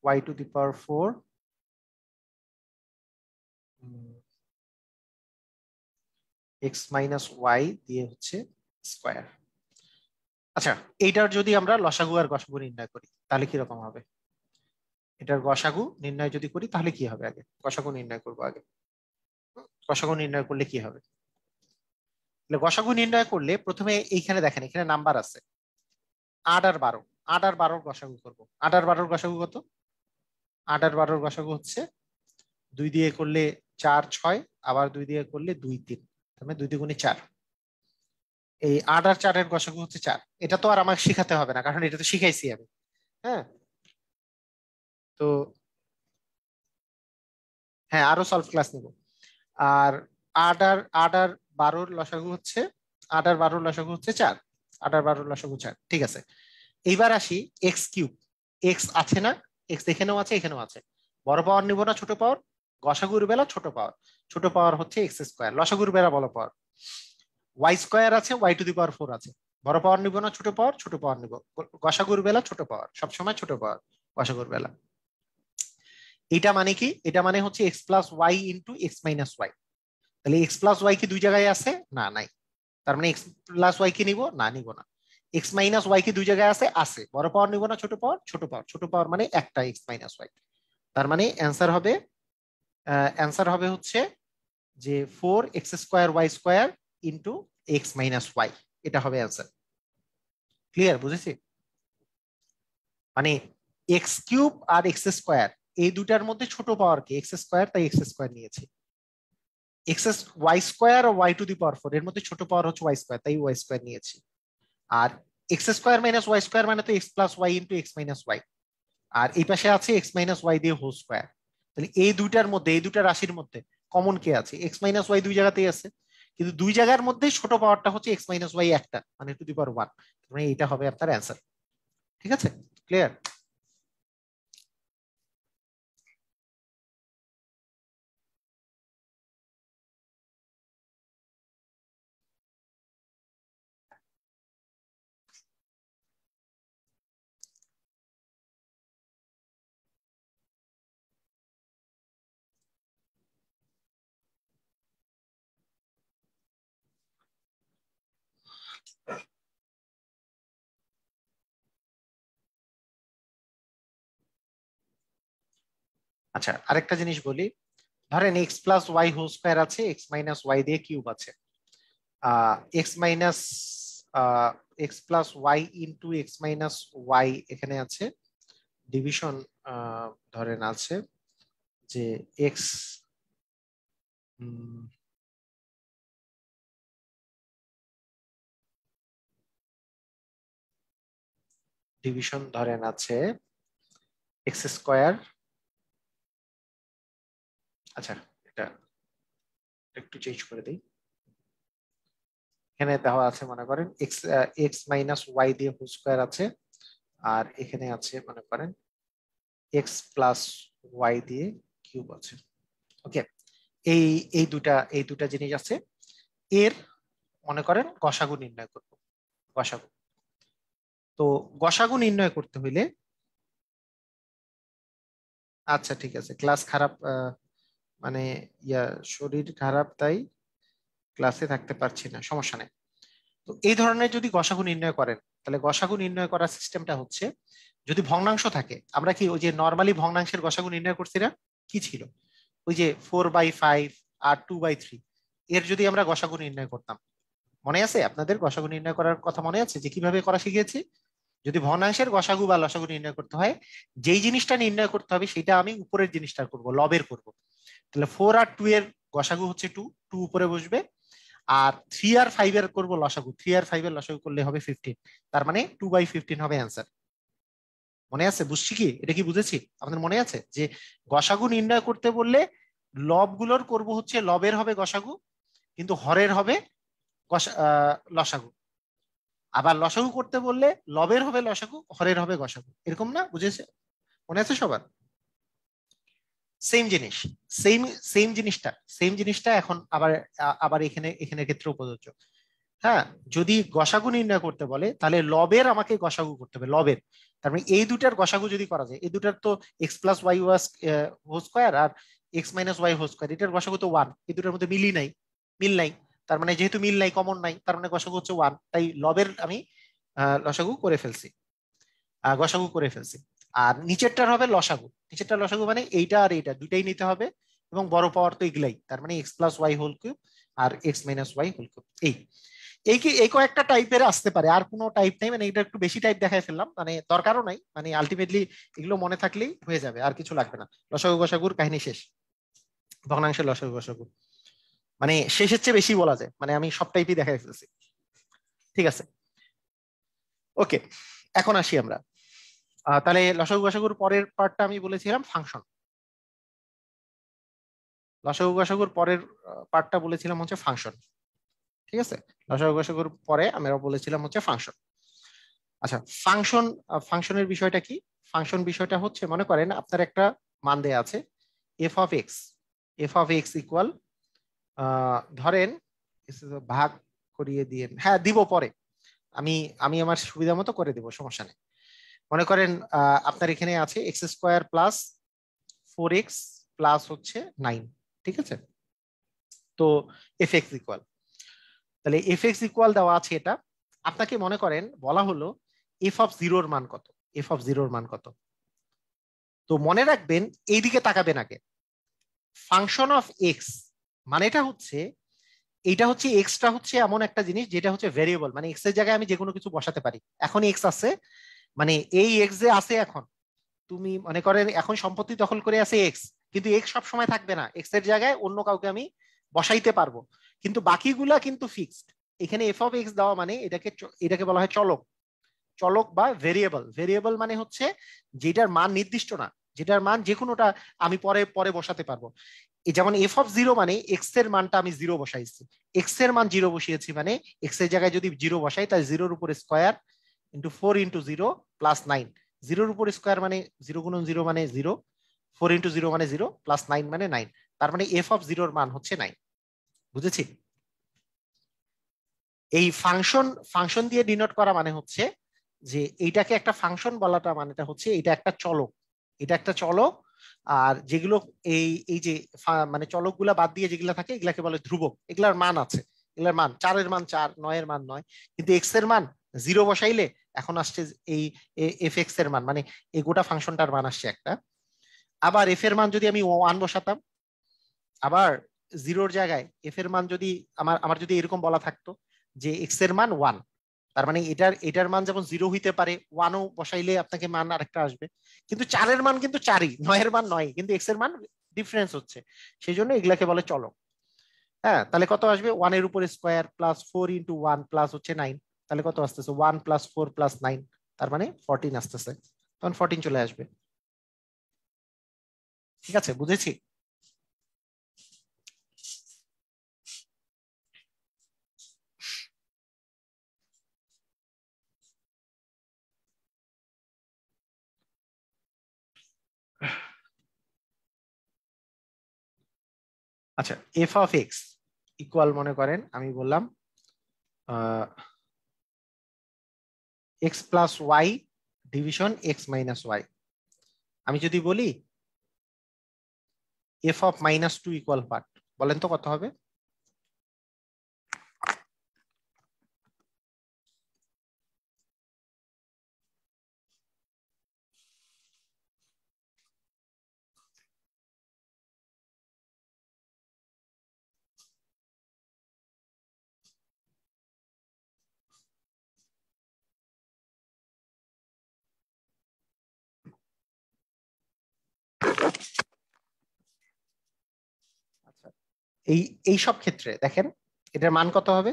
y to the power four x minus y দিয়ে হচ্ছে স্কোয়ার। আচ্ছা, এইটার যদি আমরা লসাগু আর গসাগু নির্ণয় করি তাহলে কিরকম হবে? এটার গসাগু নির্ণয় যদি করি তাহলে কি হবে? আগে গসাগু নির্ণয় করবো আগে। গসাগু নির্ণয় করলে কি হবে? তাহলে গসাগু নির্ণয় করলে প্রথমে এইখানে দেখেন, এখানে নাম্বার আছে 8 আর 12। 8 আর 12 গসাগু করবো। 8 আর 12 গসাগু কত? 8 আর 12 গসাগু হচ্ছে 2 দিয়ে করলে 4 6, আবার 2 দিয়ে করলে 2 3, তার মানে 2 × 2 = 4। এই 8 আর 4-এর গসাগু হচ্ছে 4। এটা তো আর আমাকে শিখাতে হবে না, কারণ এটা তো শিখাইছি আমি। হ্যাঁ, তো হ্যাঁ, আরো সলভ ক্লাস নিব। আর 8 আর 12 লসাগু হচ্ছে, 8 আর 12 লসাগু হচ্ছে 4। 8 আর 12 লসাগু 4, ঠিক আছে। এইবার আসি এক্স কিউব। এক্স আছে না? এক্স এখানেও আছে, এখানেও আছে। বড় পাওয়ার নিব না ছোট পাওয়ার? গসাগুর বেলা ছোট পাওয়ার। ছোট পাওয়ার হচ্ছে এক্স স্কোয়ার, লসাগুর বেলা বড় পাওয়ার। ওয়াই স্কোয়ার আছে, y to the power four আছে। বড় পাওয়ার নিব না ছোট পাওয়ার? ছোট পাওয়ার নিব। গসাগুর বেলা ছোট পাওয়ার, সবসময় ছোট পাওয়ার গসাগুর বেলা। এটা মানে কি? এটা মানে হচ্ছে x plus Y into x minus y. তাহলে এক্স প্লাস ওয়াই কি দুই জায়গায় আছে? না, নাই। তার মানে এক্স প্লাস ওয়াই কি নিব? না, নিব না। এক্স মাইনাস ওয়াই কি দুই জায়গায় আছে? আছে। বড় পাওয়ার নিব না ছোট পাওয়ার? ছোট পাওয়ার। ছোট পাওয়ার মানে একটা এক্স মাইনাস ওয়াই। তার মানে অ্যান্সার হবে হচ্ছে যে 4x² y² into x minus y. এটা হবে অ্যান্সার। ক্লিয়ার? বুঝেছি? মানে এক্স কিউব আর এক্স স্কোয়ার, এই দুটার মধ্যে ছোট পাওয়ার কি? এক্স স্কোয়ার, তাই এক্স স্কোয়ার নিয়েছি। এক্স ওয়াই স্কোয়ার ও y to the power four, এর মধ্যে ছোট পাওয়ার হচ্ছে ওয়াই স্কোয়ার, তাই ওয়াই স্কোয়ার নিয়েছি। আর x square minus Y square মানে তো x plus Y into x minus y. আর এই পাশে আছে এক্স মাইনাস ওয়াই দিয়ে হোল স্কোয়ার। তাহলে এই দুইটার মধ্যে, এই দুইটা রাশির মধ্যে কমন কে আছে? এক্স মাইনাস ওয়াই দুই জায়গাতেই আছে, কিন্তু দুই জায়গার মধ্যে ছোট পাওয়ারটা হচ্ছে এক্স মাইনাস ওয়াই একটা, মানে টু দি পাওয়ার ওয়ান। মানে এটা হবে আপনার অ্যান্সার। ঠিক আছে? ক্লিয়ার? আচ্ছা, আরেকটা জিনিস বলি। ধরেন x plus y whole square আছে, এক্স মাইনাস ওয়াই দিয়ে কিউব আছে। X minus x plus Y into x minus Y এখানে আছে, ডিভিশন ধরেন আছে যে এক্স ডিভিশন ধরেন আছে এক্স স্কোয়ার। আচ্ছা, এটা একটু চেঞ্জ করে দিই। এখানে দেওয়া আছে মনে করেন এক্স এক্স মাইনাস ওয়াই দিয়ে হোল স্কোয়ার আছে, আর এখানে আছে মনে করেন এক্স প্লাস ওয়াই দিয়ে কিউব আছে। ওকে, এই এই দুটা জিনিস আছে। এর মনে করেন গসাগু নির্ণয় করব। গসাগু, তো গসাগু নির্ণয় করতে হইলে, আচ্ছা ঠিক আছে, ক্লাস খারাপ, মানে শরীর খারাপ তাই ক্লাসে থাকতে পারছি না, সমস্যা নেই। তো এই ধরনের যদি গসাগু নির্ণয় করেন, তাহলে গসাগু নির্ণয় করার সিস্টেমটা হচ্ছে, যদি ভগ্নাংশ থাকে, আমরা কি ওই যে নর্মালি ভগ্নাংশের গসাগু নির্ণয় করছি না, কি ছিল ওই যে 4/5 আর 2/3, এর যদি আমরা গসাগু নির্ণয় করতাম, মনে আছে আপনাদের গসাগু নির্ণয় করার কথা মনে আছে যে কিভাবে করা শিখেছি? যদি ভগ্নাংশের গসাগু বা লসাগু নির্ণয় করতে হয়, যেই জিনিসটা নির্ণয় করতে হবে সেটা আমি উপরের জিনিসটা করব, লবের করব। তাহলে 4 আর 2 এর গসাগু হচ্ছে 2, 2 উপরে বসবে। আর 3 আর 5 এর করব লসাগু, 3 আর 5 এর লসাগু করলে হবে 15, তার মানে 2/15 হবে অ্যান্সার। মনে আছে? বুঝছি কি? এটা কি বুঝেছি? আমাদের মনে আছে যে গসাগু নির্ণয় করতে বললে লবগুলোর করব হচ্ছে লবের হবে গসাগু, কিন্তু হরের হবে লসাগু। আবার লসাগু করতে বললে লবের হবে লসাগু, হরের হবে গসাগু, এরকম না? বুঝেছে? মনে আছে সবার? সেম জিনিস, সেম সেম জিনিসটা এখন আবার আবার এখানে এখানে ক্ষেত্রে প্রযোজ্য। হ্যাঁ, যদি গসাগু নির্ণয় করতে বলে তাহলে লবের আমাকে গসাগু করতে হবে, লবের। তার মানে এই দুটার গসাগু যদি করা যায়, এই দুটার তো x plus y whole square আর x minus Y whole square, এটার গসাগু তো 1, এই দুটার মধ্যে মিলই নাই, মিল নাই। তার মানে যেহেতু মিল নাই, কমন নাই, তার মানে গসাগু হচ্ছে 1, তাই লবের আমি লসাগু করে ফেলছি, গসাগু করে ফেলছি। আর নিচেরটার হবে লসাগু, নিচেরটার লসাগু মানে এইটা আর এইটা দুইটাই নিতে হবে, এবং বড় পাওয়ার তো এগুলাই, তার মানে x plus y whole cube আর x minus Y whole cube. এই কয়েকটা টাইপের আসতে পারে, আর কোনো টাইপ নাই, মানে এটা একটু বেশি টাইপ দেখাই ফেললাম, মানে দরকারও নাই, মানে আলটিমেটলি এগুলো মনে থাকলেই হয়ে যাবে, আর কিছু লাগবে না। লসাগু গসাগুর কাহিনী শেষ, ভগ্নাংশের লসাগু গসাগু মানে শেষের চেয়ে বেশি বলা যায়, মানে আমি সব টাইপই দেখাই ফেলছি। ঠিক আছে, ওকে, এখন আসি আমরা। তাহলে লসাগু গসাগুর পরের পার্টটা আমি বলেছিলাম ফাংশন। লসাগু গসাগুর পরের পার্টটা বলেছিলাম হচ্ছে ফাংশন। ঠিক আছে, লসাগু গসাগুর পরে আমরা বলেছিলাম হচ্ছে ফাংশন। আচ্ছা, ফাংশনের বিষয়টা কি? ফাংশন বিষয়টা হচ্ছে, মনে করেন আপনার একটা মান দেয়া আছে এফ অফ এক্স ইকুয়াল, ধরেন ভাগ করিয়ে দিয়ে, হ্যাঁ দিব পরে, আমি আমি আমার সুবিধা মতো করে দিব, সমস্যা নেই। মনে করেন আপনার এখানে আছে x square plus 4x plus হচ্ছে 9, ঠিক আছে? তো এফ এক্স ইকুয়াল, তাহলে এফ এক্স ইকুয়াল দেওয়া আছে এটা, আপনাকে মনে করেন বলা হলো এফ অফ জিরোর মান কত, এফ অফ জিরোর মান কত। তো মনে রাখবেন, এইদিকে তাকাবেন আগে, ফাংশন অফ এক্স মানেটা হচ্ছে, এইটা হচ্ছে এক্সটা হচ্ছে এমন একটা জিনিস যেটা হচ্ছে ভেরিয়েবল, মানে এক্স এর জায়গায় আমি যে কোনো কিছু বসাতে পারি। এখন এক্স আছে, মানে এই এক্স যে আছে এখন, তুমি মনে করেন এখন সম্পত্তি দখল করে আছে এক্স, কিন্তু এক্স সব সময় থাকবে না, এক্স এর জায়গায় অন্য কাউকে আমি বসাইতে পারবো, কিন্তু বাকিগুলা কিন্তু ফিক্সড। এখানে এফ অফ এক্স দেওয়া মানে এটাকে বলা হয় চলক, চলক বা ভেরিয়েবল। ভেরিয়েবল মানে হচ্ছে যেটার মান নির্দিষ্ট না, যেটার মান যে কোনোটা আমি পরে পরে বসাতে পারবো। যেমন এফ অফ জিরো মানে এক্স এর মানটা আমি জিরো বসাইছি, এক্স এর মান জিরো বসিয়েছি, মানে এক্স এর জায়গায় যদি জিরো বসাই, তাই জিরোর উপর স্কোয়ার ইন্টু 4 ইন্টু 0 প্লাস 9, জিরোর উপর স্কোয়ার মানে 0 গুণন 0 মানে 0, 4 ইন্টু 0 মানে 0, প্লাস 9 মানে 9, তার মানে এফ অফ জিরোর মান হচ্ছে 9। বুঝেছি? এই ফাংশন দিয়ে ডিনোট করা মানে হচ্ছে যে এইটাকে একটা ফাংশন বলাটা মানেটা হচ্ছে এটা একটা চলক, এটা একটা চলক। আর যেগুলো এই এই যে মানে চলকগুলা বাদ দিয়ে যেগুলা থাকে এগুলাকে বলে ধ্রুবক, এগুলার মান আছে, এগুলোর মান 4 এর মান 4, 9 এর মান 9, কিন্তু এক্স এর মান 0 বসাইলে এখন আসছে এই এফ এক্স এর মান, মানে এই গোটা ফাংশনটার মান আসছে একটা। আবার এফ এর মান যদি আমি 1 বসাতাম, আবার 0-র জায়গায় এফ এর মান যদি আমার যদি এরকম বলা থাকতো যে এক্স এর মান 1, তার মানে এটার মান যেমন 0 হইতে পারে, 1ও বসাইলে আপনাকে মান আরেকটা আসবে। কিন্তু 4 এর মান কিন্তু 4ই, 9 এর মান 9, কিন্তু এক্স এর মান ডিফারেন্স হচ্ছে, সেই জন্য এগুলাকে বলে চলক। হ্যাঁ, তাহলে কত আসবে? 1 এর উপরে স্কোয়ার প্লাস 4 ইন্টু 1 প্লাস হচ্ছে 9, তাহলে কত আসতেছে? 1 প্লাস 4 প্লাস 9, তার মানে 14 আসতেছে, তখন 14 চলে আসবে। ঠিক আছে, বুঝেছি? আচ্ছা, এফ অফ এক্স ইকুয়াল, মনে করেন আমি বললাম x plus y division x minus y. আমি যদি বলি এফ অফ -2 ইকুয়াল হোয়াট, বলেন তো কত হবে? আচ্ছা, এই সব ক্ষেত্রে দেখেন এটার মান কত হবে?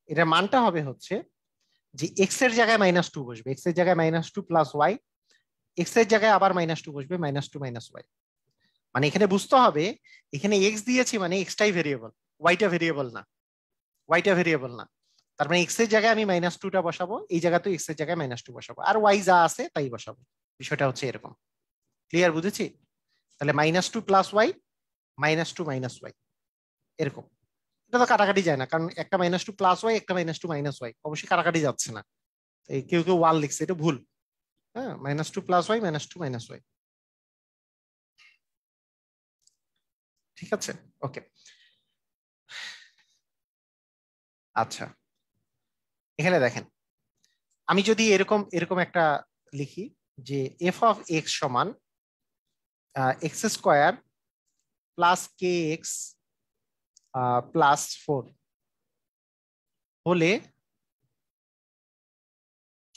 এটার মানটা হবে হচ্ছে যে এক্স এর জায়গায় -2 বসবে, এক্স এর জায়গায় -2 প্লাস ওয়াই, এক্স এর জায়গায় আবার -2 বসবে, -2 মাইনাস ওয়াই। মানে এখানে বুঝতে হবে, এখানে এক্স দিয়েছি মানে এক্সটাই ভেরিয়েবল, ওয়াইটা ভেরিয়েবল না, ওয়াইটা ভেরিয়েবল না। তার মানে এক্স এর জায়গায় আমি -2টা বসাবো, এই জায়গাতে এক্স এর জায়গায় -2 বসাবো, আর ওয়াই যা আছে তাই বসাবো। বিষয়টা হচ্ছে এরকম। ক্লিয়ার, বুঝেছি? তাহলে -2 প্লাস ওয়াই, -2 মাইনাস ওয়াই, এরকম। এটা তো কাটাকাটি যায় না, কারণ একটা -2 প্লাস ওয়াই, একটা -2 মাইনাস ওয়াই, অবশ্যই কাটাকাটি যাচ্ছে না। এই কেউ কেউ ওয়ান লিখছে, এটা ভুল। হ্যাঁ, -2 প্লাস ওয়াই, -2 মাইনাস ওয়াই। ঠিক আছে, ওকে। আচ্ছা, এখানে দেখেন, আমি যদি এরকম এরকম একটা লিখি যে এফ অফ এক্স সমান এক্স স্কোয়ার প্লাস কে এক্স প্লাস 4 হলে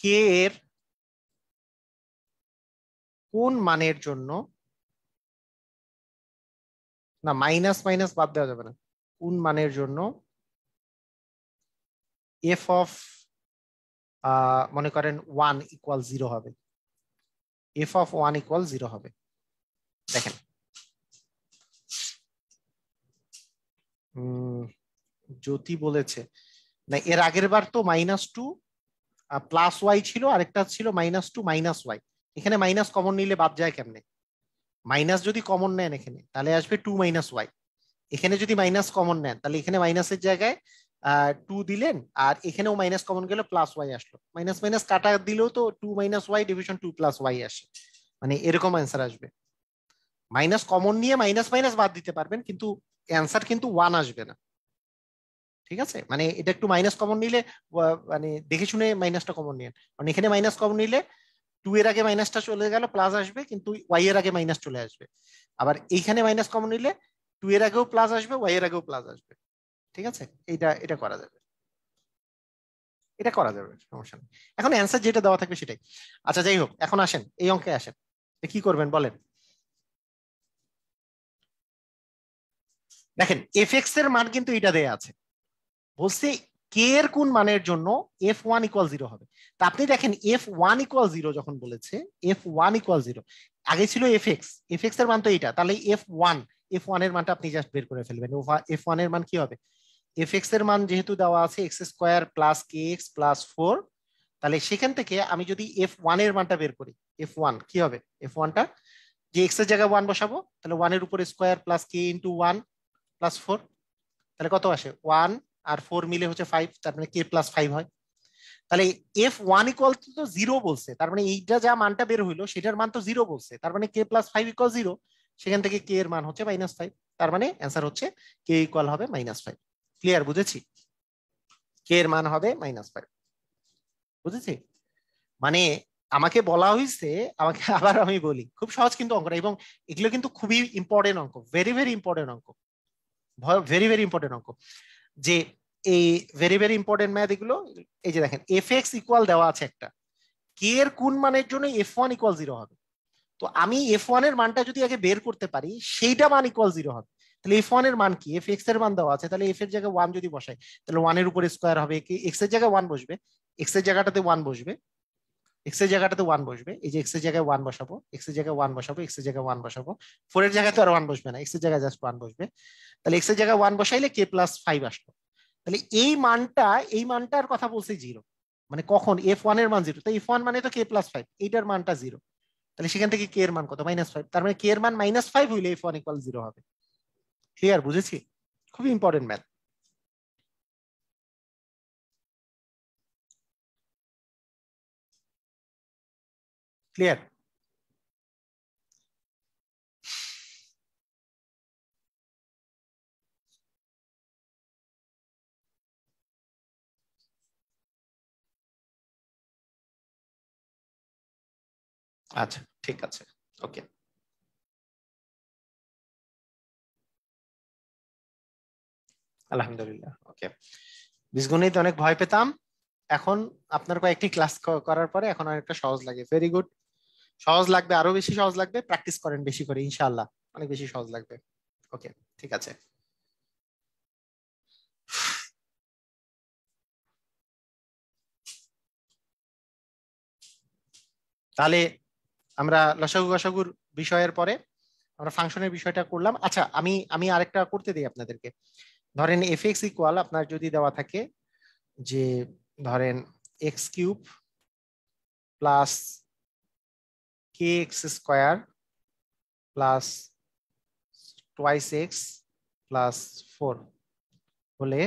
কে এর কোন মানের জন্য, না মাইনাস মাইনাস বাদ দেওয়া যাবে না, কোন মানের জন্য এফ অফ মনে করেন 1 ইকুয়াল 0 হবে, এফ অফ 1 ইকুয়াল 0 হবে। দেখেন জ্যোতি বলেছে না, এর আগের বার তো -2 প্লাস ওয়াই ছিল, আরেকটা ছিল -2 মাইনাস ওয়াই। এখানে মাইনাস কমন নিলে বাদ যায় কেমনে? মাইনাস যদি কমন নেন এখানে, তাহলে আসবে 2 মাইনাস ওয়াই। এখানে যদি মাইনাস কমন নেন, তাহলে এখানে মাইনাসের জায়গায় 2 দিলেন, আর এখানেও মাইনাস কমন গেলে প্লাস ওয়াই আসলো, মাইনাস মাইনাস কাটা দিলেও তো 2 minus y division 2 plus y আসে, মানে এরকম অ্যান্সার আসবে। মাইনাস কমন নিয়ে মাইনাস মাইনাস বাদ দিতে পারবেন, কিন্তু অ্যান্সার কিন্তু 1 আসবে না। ঠিক আছে, মানে এটা একটু মাইনাস কমন নিলে মানে দেখে শুনে মাইনাসটা কমন নিন, কারণ এখানে মাইনাস কমন নিলে 2 এর আগে মাইনাসটা চলে গেল, প্লাস আসবে, কিন্তু ওয়াই এর আগে মাইনাস চলে আসবে। আবার এইখানে মাইনাস কমন নিলে 2 এর আগেও প্লাস আসবে, ওয়াই এর আগেও প্লাস আসবে। ঠিক আছে, এটা এটা করা যাবে, এটা করা যাবে, সমস্যা নেই। এখন অ্যান্সার যেটা দেওয়া থাকবে সেটাই। আচ্ছা, যাই হোক, এখন আসেন এই অঙ্কে আসেন, কি করবেন বলেন? দেখেন এফ এক্স এর মান কিন্তু এটা দেয়া আছে, বলছে কে এর কোন মানের জন্য f1 ইকুয়াল 0 হবে। তা আপনি দেখেন f1 ইকুয়াল 0 যখন বলেছে, f1 ইকুয়াল 0, আগে ছিল এফ এক্স এর মান তো এইটা, তাহলে এফ ওয়ান এর মানটা আপনি জাস্ট বের করে ফেলবেন। এফ ওয়ান এর মান কি হবে? এফ এক্স এর মান যেহেতু দেওয়া আছে এক্স স্কোয়ার প্লাস কে এক্স প্লাস 4, তাহলে সেখান থেকে আমি যদি f1 এর মানটা বের করি, f1 কি হবে? f1টা যে এক্স এর জায়গায় 1 বসাবো, তাহলে 1 এর উপরে square plus k into 1 plus 4, তাহলে কত আসে? 1 আর 4 মিলে হচ্ছে 5, তার মানে কে প্লাস 5 হয়। তাহলে f1 ইকুয়াল তো 0 বলছে, তার মানে এইটা যা মানটা বের হইলো সেটার মান তো 0 বলছে, তার মানে কে প্লাস 5 ইকুয়াল 0, সেখান থেকে কে এর মান হচ্ছে -5, তার মানে অ্যান্সার হচ্ছে কে ইকুয়াল হবে -5। ক্লিয়ার, বুঝেছি? কে এর মান হবে -5। বুঝেছি? মানে আমাকে বলা হয়েছে, আমাকে আবার আমি বলি, খুব সহজ কিন্তু অঙ্কটা, এবং এগুলো কিন্তু খুবই ইম্পর্টেন্ট অঙ্ক, ভেরি ভেরি ইম্পর্টেন্ট অঙ্ক, ভেরি ভেরি ইম্পর্টেন্ট অঙ্ক। যে এই ভেরি ভেরি ইম্পর্টেন্ট ম্যাথ এগুলো। এই যে দেখেন, এফ এক্স ইকুয়াল দেওয়া আছে একটা, কে এর কোন মানের জন্য F1 ইকুয়াল 0 হবে। তো আমি F1 এর মানটা যদি আগে বের করতে পারি, সেইটা মান ইকুয়াল 0 হবে। তাহলে F1 এর মান কি, এফ এক্স এর মান দেওয়া আছে, তাহলে এফ এর জায়গায় 1 যদি বসাই, তাহলে 1 এর উপর স্কোয়ার হবে, কি এক্স এর জায়গায় 1 বসবে, এক্স এর জায়গাটাতে 1 বসবে, এক্স এর জায়গাটাতে 1 বসবে, এই যে এক্স এর জায়গায় 1 বসাবো, এক্স এর জায়গায় 1 বসাবো, এক্স এর জায়গায় 1 বসাবো, 4 এর জায়গায় তো আর 1 বসবে না, এক্স এর জায়গায় জাস্ট 1 বসবে। তাহলে এক্স এর জায়গায় 1 বসাইলে k+5 আসলো। তাহলে এই মানটা, এই মানটার কথা বলছে 0, মানে কখন F1 এর মান 0, তো F1 মানে তো k+5, এইটার মানটা 0। তাহলে সেখান থেকে কে এর মান কত, -5, তার মানে কে এর মান -5 হইলে F1 ইকুয়াল 0 হবে। ক্লিয়ার? বুঝেছি? খুবই ইম্পর্টেন্ট ম্যাথ। ক্লিয়ার? আচ্ছা, ঠিক আছে, ওকে। আলহামদুলিল্লাহ, ওকে। বীজগণিত অনেক ভয় পেতাম, এখন আপনার কয়েকটি ক্লাস করার পরে এখন অনেকটা সহজ লাগে। Very good. সহজ লাগবে, আরো বেশি সহজ লাগবে, প্র্যাকটিস করেন বেশি করে, ইনশাআল্লাহ অনেক বেশি সহজ লাগবে। ওকে, ঠিক আছে। তাহলে আমরা লসাগু গসাগুর বিষয়ের পরে আমরা ফাংশনের বিষয়টা করলাম। আচ্ছা, আমি আমি আরেকটা করতে দিই আপনাদেরকে। ধরেন এফ এক্স ইকুয়াল আপনার যদি দেওয়া থাকে যে, ধরেন x³ plus kx² plus twice x plus 4 হলে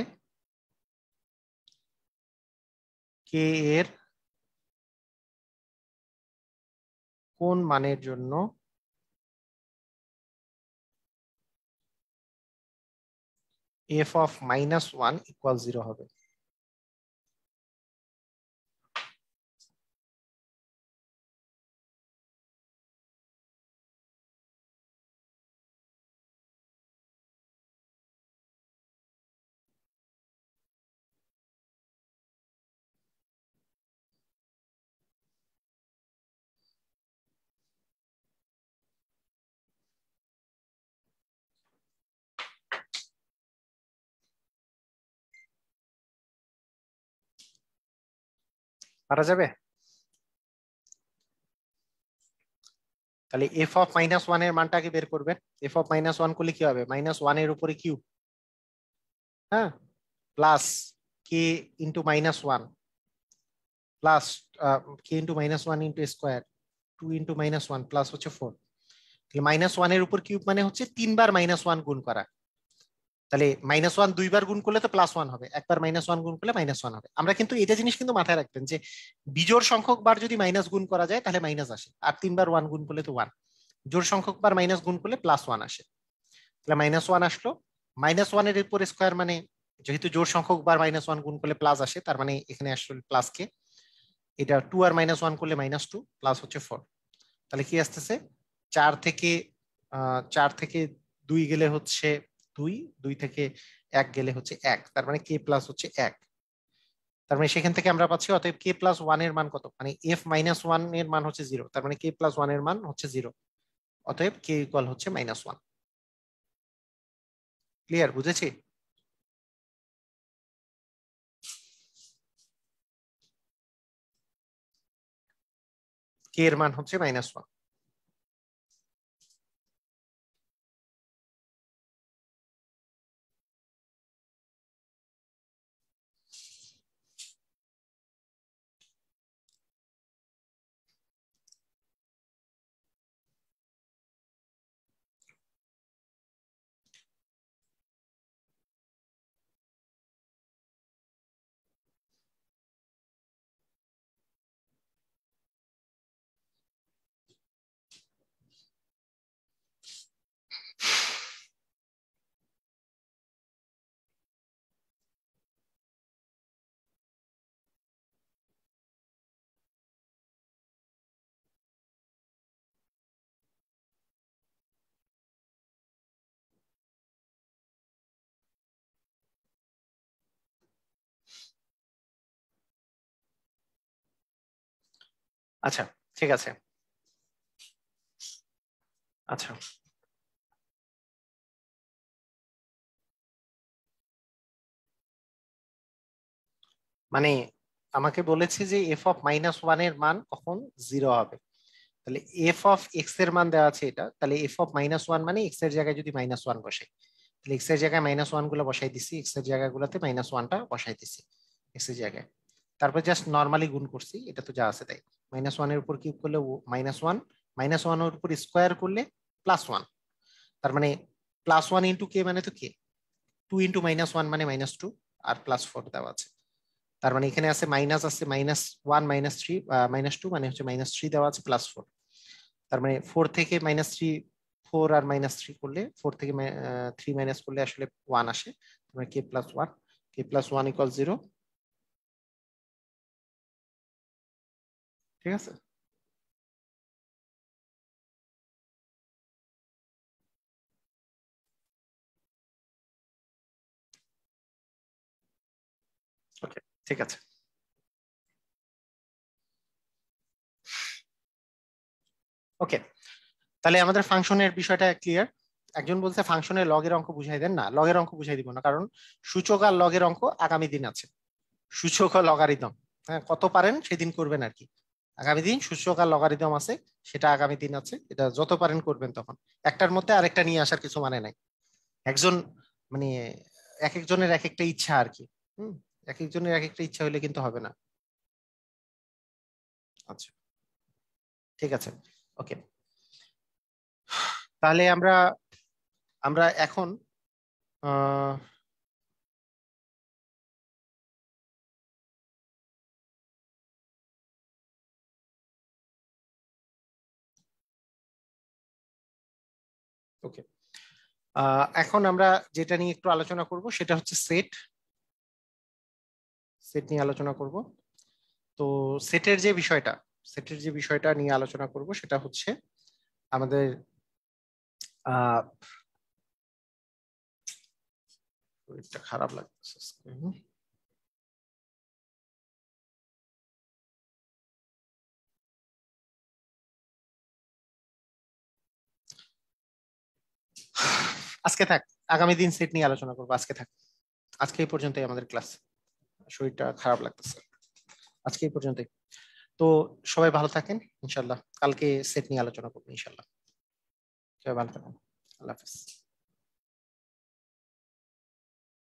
কে এর কোন মানের জন্য f(-1) ইকুয়াল 0 হবে। পারা যাবে? তাহলে f(-1) এর মানটাকে বের করবেন। f(-1) করলে কি হবে, -1 এর উপরে কিউব, হ্যাঁ, plus k into -1 plus k into -1 into square 2 into -1 plus হচ্ছে 4। তাহলে -1 এর উপর কিউব মানে হচ্ছে 3 বার -1 গুণ করা। তাহলে -1 2 বার গুণ করলে তো +1 হবে, একবার -1 গুণ করলে -1 হবে। আমরা কিন্তু এটা জিনিস কিন্তু মাথায় রাখবেন যে বিজোড় সংখ্যক বার যদি মাইনাস গুণ করা যায় তাহলে মাইনাস আসে, আর 3 বার 1 গুণ করলে তো 1। জোড় সংখ্যক বার মাইনাস গুণ করলে +1 আসে। তাহলে -1 আসলো, -1 এর উপর স্কোয়ার মানে, যেহেতু জোড় সংখ্যক বার -1 গুণ করলে প্লাস আসে, তার মানে এখানে আসলে প্লাস কে, এটা 2 আর -1 করলে -2 প্লাস হচ্ছে 4। তাহলে কি আসতেছে, 4 থেকে 2 গেলে হচ্ছে 2, 2 থেকে 1 গেলে হচ্ছে 1, তার মানে কে প্লাস হচ্ছে 1। তার মানে সেখান থেকে আমরা পাচ্ছি অতএব k+1 এর মান কত, মানে f-1 এর মান হচ্ছে 0, তার মানে k+1 এর মান হচ্ছে 0, অতএব কে ইকুয়াল হচ্ছে -1। ক্লিয়ার? বুঝেছি? কে এর মান হচ্ছে -1। আচ্ছা ঠিক আছে। আচ্ছা মানে আমাকে বলেছে যে এফ অফ মাইনাস ওয়ান এর মান কখন জিরো হবে। তাহলে এফ অফ এক্স এর মান দেওয়া আছে এটা, তাহলে এফ অফ মাইনাস ওয়ান মানে এক্স এর জায়গায় যদি মাইনাস ওয়ান বসাই, তাহলে এক্স এর জায়গায় মাইনাস ওয়ান গুলো বসাই দিছি, এক্স এর জায়গাগুলোতে মাইনাস ওয়ানটা বসাই দিছি এক্স এর জায়গায়। তারপর জাস্ট নর্মালি গুণ করছি, এটা তো যা আছে তাই। মাইনাস ওয়ান এর উপর কিউব করলে মাইনাস ওয়ান, মাইনাস ওয়ান এর উপর স্কোয়ার করলে প্লাস ওয়ান। তার মানে প্লাস ওয়ান ইন্টু কে মানে তো k, two into minus one মানে মাইনাস টু, আর প্লাস ফোর দেওয়া আছে। তার মানে এখানে আছে minus one minus three, minus two মানে হচ্ছে মাইনাস থ্রি দেওয়া আছে প্লাস ফোর। তার মানে ফোর থেকে মাইনাস থ্রি, ফোর আর মাইনাস থ্রি করলে, ফোর থেকে থ্রি মাইনাস করলে আসলে ওয়ান আসে। তার k plus one, k plus one equal zero. ঠিক আছে। ওকে ঠিক আছে। ওকে তাহলে আমাদের ফাংশনের বিষয়টা ক্লিয়ার। একজন বলছে ফাংশনের লগের অঙ্ক বুঝাই দেন, না লগের অঙ্ক বুঝাই দিব না, কারণ সূচক আর লগের অঙ্ক আগামী দিন আছে। সূচক ও লগারিদম, হ্যাঁ কত পারেন সেদিন করবেন আর কি। আগামী দিন সূচক আর লগারিদম আছে, সেটা আগামী দিন আছে, এটা যত পারেন করবেন তখন। একটার মধ্যে আরেকটা নিয়ে আসার কিছু মানে নাই। একজন মানে এক একজনের এক একটা ইচ্ছা আর কি। হুম, এক একজনের এক একটা ইচ্ছা হলে কিন্তু হবে না। আচ্ছা ঠিক আছে। ওকে তাহলে আমরা আমরা এখন আহ ওকে এখন আমরা যেটা নিয়ে একটু আলোচনা করব সেটা হচ্ছে সেট। সেট নিয়ে আলোচনা করব। তো সেটের যে বিষয়টা, সেটের যে বিষয়টা নিয়ে আলোচনা করব সেটা হচ্ছে আমাদের আহ শরীরটা খারাপ লাগতেছে আজকে। আজকে থাক, আগামী দিন সেট নিয়ে আলোচনা করবো, আজকে থাক। আজকে এই পর্যন্তই আমাদের ক্লাস, শরীরটা খারাপ লাগতেছে। আজকে এই পর্যন্তই। তো সবাই ভালো থাকেন, ইনশাল্লাহ কালকে সেট নিয়ে আলোচনা করবো ইনশাল্লাহ। সবাই ভালো থাকেন, আল্লাহ হাফিজ।